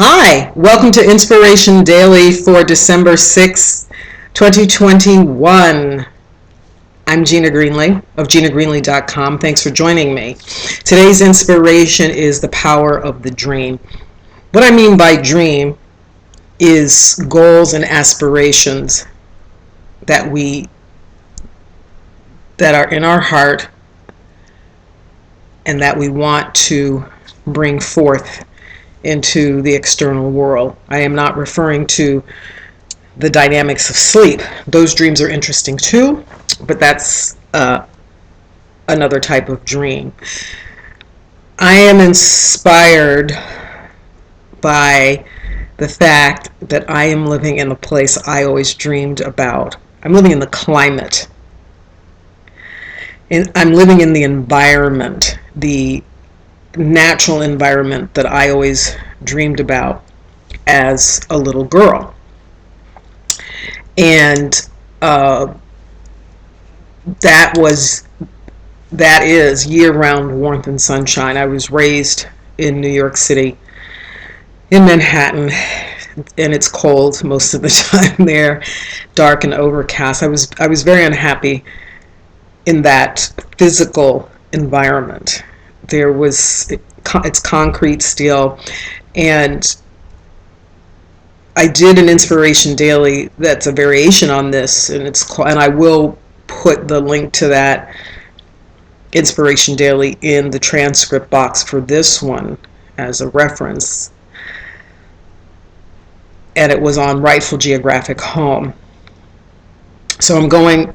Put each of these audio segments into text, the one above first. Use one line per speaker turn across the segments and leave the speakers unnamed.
Hi, welcome to Inspiration Daily for December 6th, 2021. I'm Gina Greenlee of GinaGreenlee.com. Thanks for joining me. Today's inspiration is the power of the dream. What I mean by dream is goals and aspirations that are in our heart and that we want to bring forth into the external world. I am not referring to the dynamics of sleep. Those dreams are interesting too, but that's another type of dream. I am inspired by the fact that I am living in a place I always dreamed about. I'm living in the climate. And I'm living in the environment, the natural environment that I always dreamed about as a little girl. And that is year-round warmth and sunshine. I was raised in New York City, in Manhattan, and it's cold most of the time there, dark and overcast. I was very unhappy in that physical environment. It's concrete, steel, and I did an Inspiration Daily that's a variation on this, and I will put the link to that Inspiration Daily in the transcript box for this one as a reference, and it was on Rightful Geographic Home. So I'm going,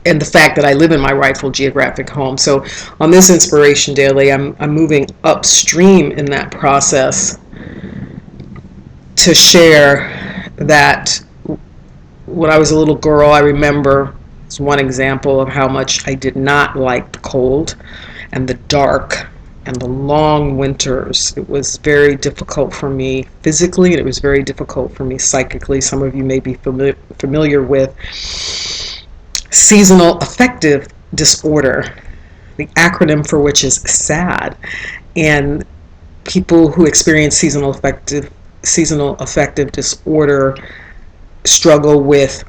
and the fact that I live in my rightful geographic home. So on this Inspiration Daily, I'm moving upstream in that process to share that when I was a little girl, I remember, it's one example of how much I did not like the cold and the dark and the long winters. It was very difficult for me physically, and it was very difficult for me psychically. Some of you may be familiar with seasonal affective disorder, the acronym for which is SAD. And people who experience seasonal affective disorder struggle with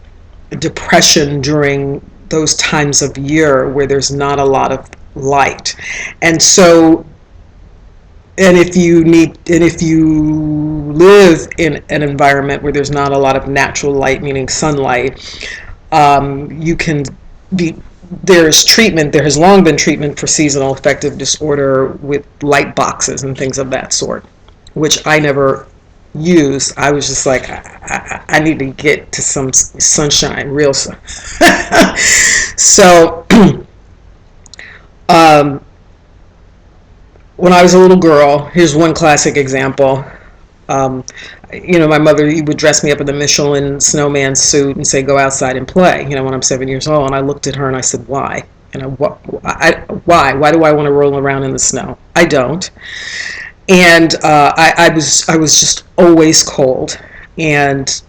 depression during those times of year where there's not a lot of light. And so, if you live in an environment where there's not a lot of natural light, meaning sunlight, there's treatment. There has long been treatment for seasonal affective disorder with light boxes and things of that sort, which I never used. I was just like, I need to get to some sunshine, real sun. So, when I was a little girl, here's one classic example. My mother would dress me up in the Michelin snowman suit and say, go outside and play, when I'm 7 years old. And I looked at her and I said, why? Why? Why do I want to roll around in the snow? I don't. And I was just always cold. And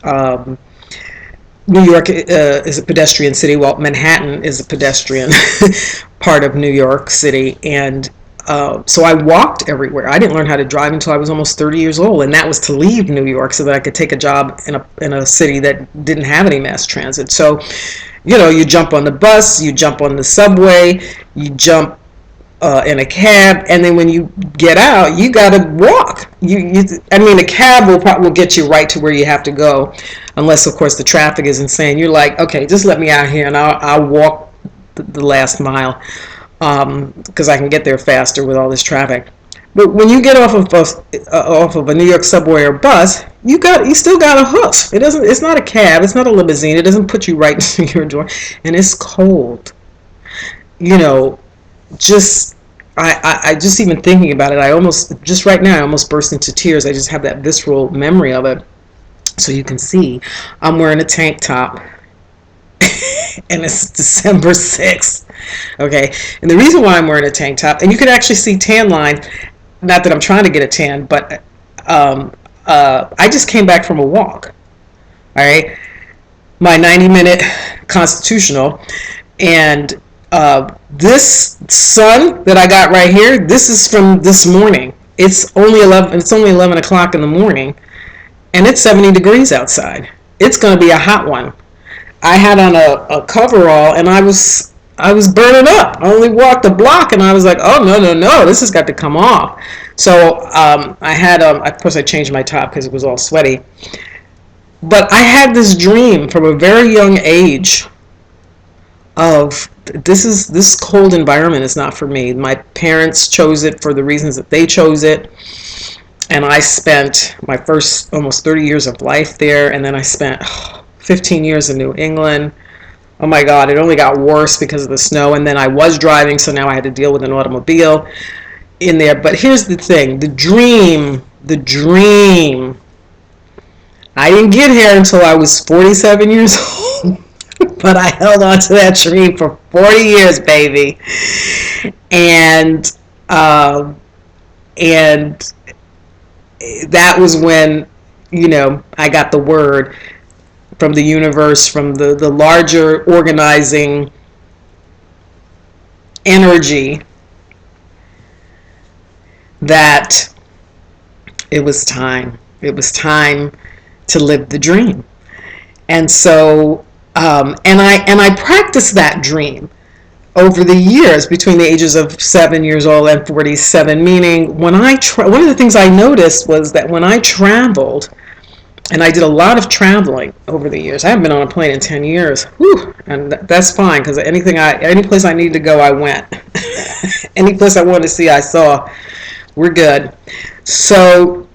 New York is a pedestrian city. Well, Manhattan is a pedestrian part of New York City. And so I walked everywhere. I didn't learn how to drive until I was almost 30 years old, and that was to leave New York so that I could take a job in a city that didn't have any mass transit. So, you jump on the bus, you jump on the subway, you jump in a cab, and then when you get out, you got to walk. A cab will get you right to where you have to go, unless, of course, the traffic is insane. You're like, okay, just let me out here, and I'll walk the last mile. Because I can get there faster with all this traffic. But when you get off of a New York subway or bus, you still got a hoof. It's not a cab. It's not a limousine. It doesn't put you right to your door, and it's cold. I just even thinking about it, right now I almost burst into tears. I just have that visceral memory of it. So you can see, I'm wearing a tank top. And it's December 6th. Okay, and the reason why I'm wearing a tank top, and you can actually see tan line, not that I'm trying to get a tan, but I just came back from a walk. All right, my 90-minute constitutional, and this sun that I got right here, this is from this morning. It's only 11 o'clock in the morning, and it's 70 degrees outside. It's going to be a hot one. I had on a coverall, and I was burning up. I only walked a block, and I was like, oh, no, no, no, this has got to come off. So I had, of course, I changed my top because it was all sweaty. But I had this dream from a very young age of this cold environment is not for me. My parents chose it for the reasons that they chose it, and I spent my first almost 30 years of life there, and then I spent 15 years in New England. Oh my God, it only got worse because of the snow, and then I was driving, so now I had to deal with an automobile in there. But here's the thing, the dream, I didn't get here until I was 47 years old. But I held on to that dream for 40 years, baby. And and that was when, I got the word from the universe, from the larger organizing energy, that it was time. It was time to live the dream. And so, and I practiced that dream over the years between the ages of 7 years old and 47. Meaning, one of the things I noticed was that when I traveled, and I did a lot of traveling over the years. I haven't been on a plane in 10 years. Whew, and that's fine, because any place I needed to go, I went. Any place I wanted to see, I saw. We're good. So,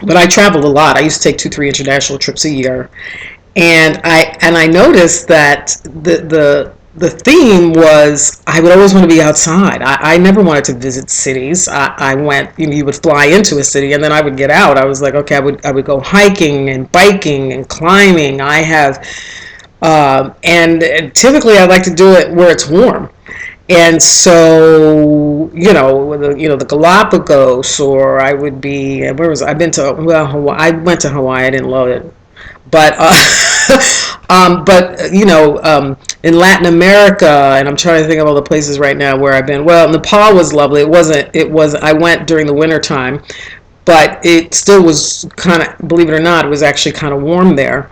but I traveled a lot. I used to take 2-3 international trips a year. And I noticed that the theme was I would always want to be outside. I never wanted to visit cities. I went, you would fly into a city, and then I would get out. I was like, okay, I would go hiking and biking and climbing. And typically I like to do it where it's warm. And so, the Galapagos, or I would be, I've been to, well, Hawaii. I went to Hawaii. I didn't love it. But in Latin America, and I'm trying to think of all the places right now where I've been. Well, Nepal was lovely. I went during the winter time, but it still was kind of, believe it or not, it was actually kind of warm there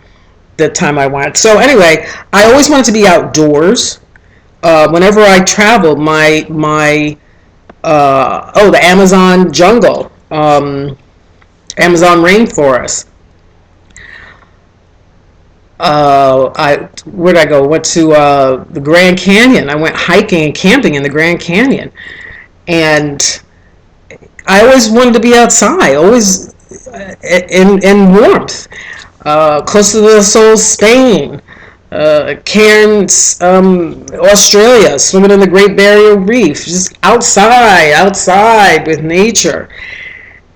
the time I went. So anyway, I always wanted to be outdoors. Whenever I traveled, the Amazon jungle, Amazon rainforest. Where did I go? Went to the Grand Canyon. I went hiking and camping in the Grand Canyon, and I always wanted to be outside, always in warmth. Close to the Soul, Spain, Cairns, Australia, swimming in the Great Barrier Reef, just outside with nature.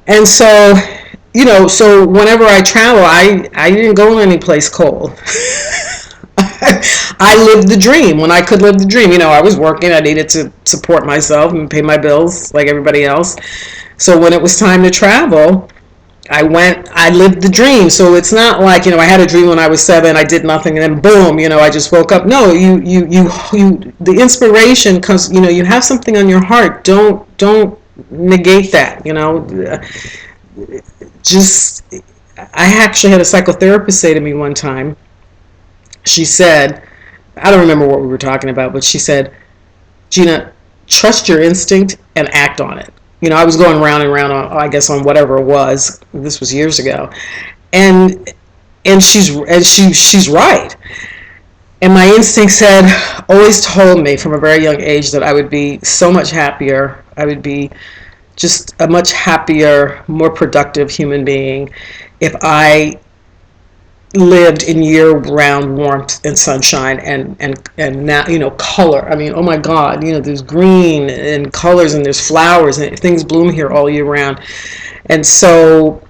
And so, so whenever I travel, I didn't go any place cold. I lived the dream when I could live the dream. I was working. I needed to support myself and pay my bills like everybody else. So when it was time to travel, I lived the dream. So it's not like, I had a dream when I was 7, I did nothing, and then boom, I just woke up. No, the inspiration comes, you have something on your heart. Don't negate that, just, I actually had a psychotherapist say to me one time, she said, I don't remember what we were talking about, but she said, Gina, trust your instinct and act on it. I was going round and round on, I guess, on whatever it was. This was years ago. And she's right. And my instinct always told me from a very young age that I would be so much happier. I would be just a much happier, more productive human being if I lived in year-round warmth and sunshine and now, color. I mean, oh my God, there's green and colors and there's flowers and things bloom here all year round. And so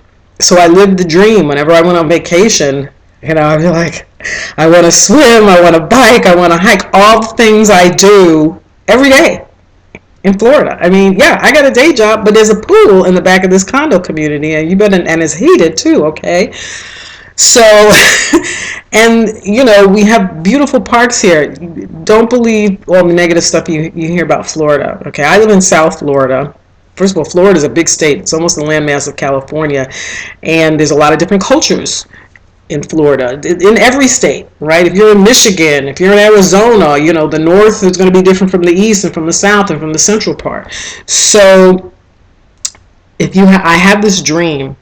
I lived the dream. Whenever I went on vacation, I'd be like, I want to swim, I want to bike, I want to hike, all the things I do every day in Florida. I mean, yeah, I got a day job, but there's a pool in the back of this condo community, and and it's heated too, okay? So, and we have beautiful parks here. Don't believe all the negative stuff you hear about Florida. Okay, I live in South Florida, first of all, Florida is a big state. It's almost the landmass of California, and there's a lot of different cultures in Florida, in every state, right? If you're in Michigan, if you're in Arizona, the north is going to be different from the east and from the south and from the central part. So I had this dream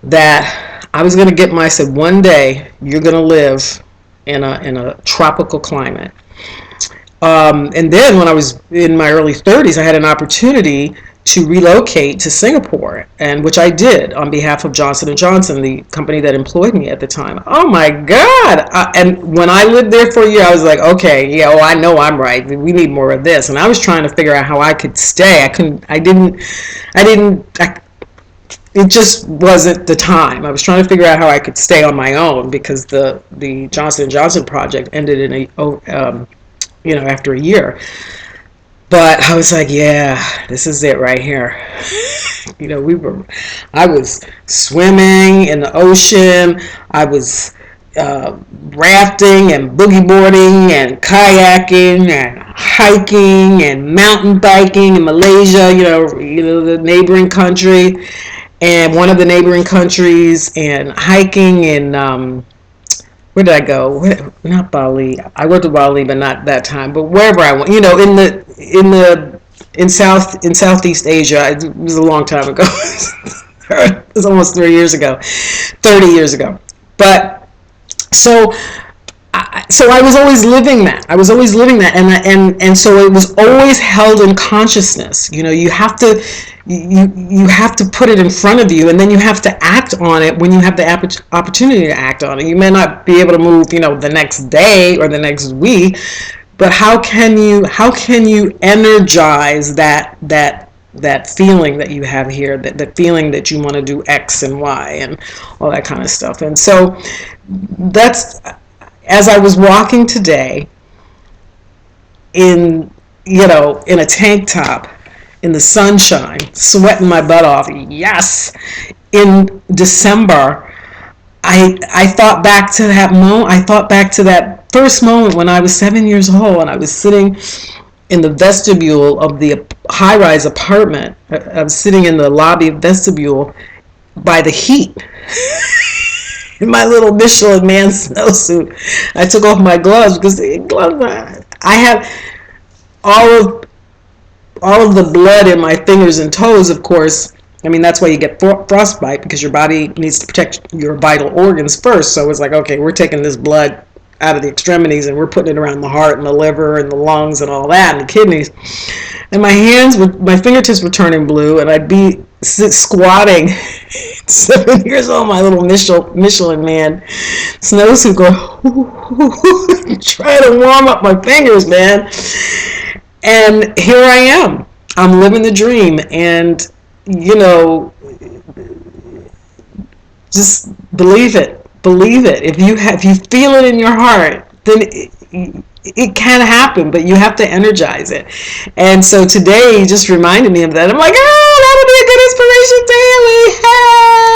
that I was going to I said, one day you're going to live in a tropical climate. And then when I was in my early 30s, I had an opportunity to relocate to Singapore, and which I did on behalf of Johnson & Johnson, the company that employed me at the time. Oh my God. And when I lived there for a year, I was like, okay, yeah, I know I'm right. We need more of this. And I was trying to figure out how I could stay. It just wasn't the time. I was trying to figure out how I could stay on my own, because the Johnson & Johnson project ended after a year. But I was like, yeah, this is it right here. I was swimming in the ocean. I was rafting and boogie boarding and kayaking and hiking and mountain biking in Malaysia, the neighboring country, and one of the neighboring countries, and hiking in where did I go? Not Bali. I went to Bali, but not that time. But wherever I went, in Southeast Asia. It was a long time ago. It was almost 30 years ago. But so I was always living that. And so it was always held in consciousness. You have to put it in front of you, and then you have to act on it when you have the opportunity to act on it. You may not be able to move, the next day or the next week, but how can you energize that feeling that you have here, that feeling that you want to do X and Y and all that kind of stuff. And so that's, as I was walking today in a tank top, in the sunshine, sweating my butt off, yes, in December, I thought back to that moment. I thought back to that first moment when I was 7 years old, and I was sitting in the vestibule of the high-rise apartment. I was sitting in the lobby vestibule by the heat in my little Michelin man snowsuit. I took off my gloves because the gloves, I have all of the blood in my fingers and toes, of course. I mean, that's why you get frostbite, because your body needs to protect your vital organs first. So it's like, okay, we're taking this blood out of the extremities and we're putting it around the heart and the liver and the lungs and all that, and the kidneys. And my fingertips were turning blue, and I'd be squatting, 7 years old, my little Michelin man snowsuit, going, trying to warm up my fingers, man. And here I am. I'm living the dream, and just believe it. If you feel it in your heart, then it can happen, but you have to energize it. And so today just reminded me of that. I'm like, that'll be a good inspiration daily. Hey!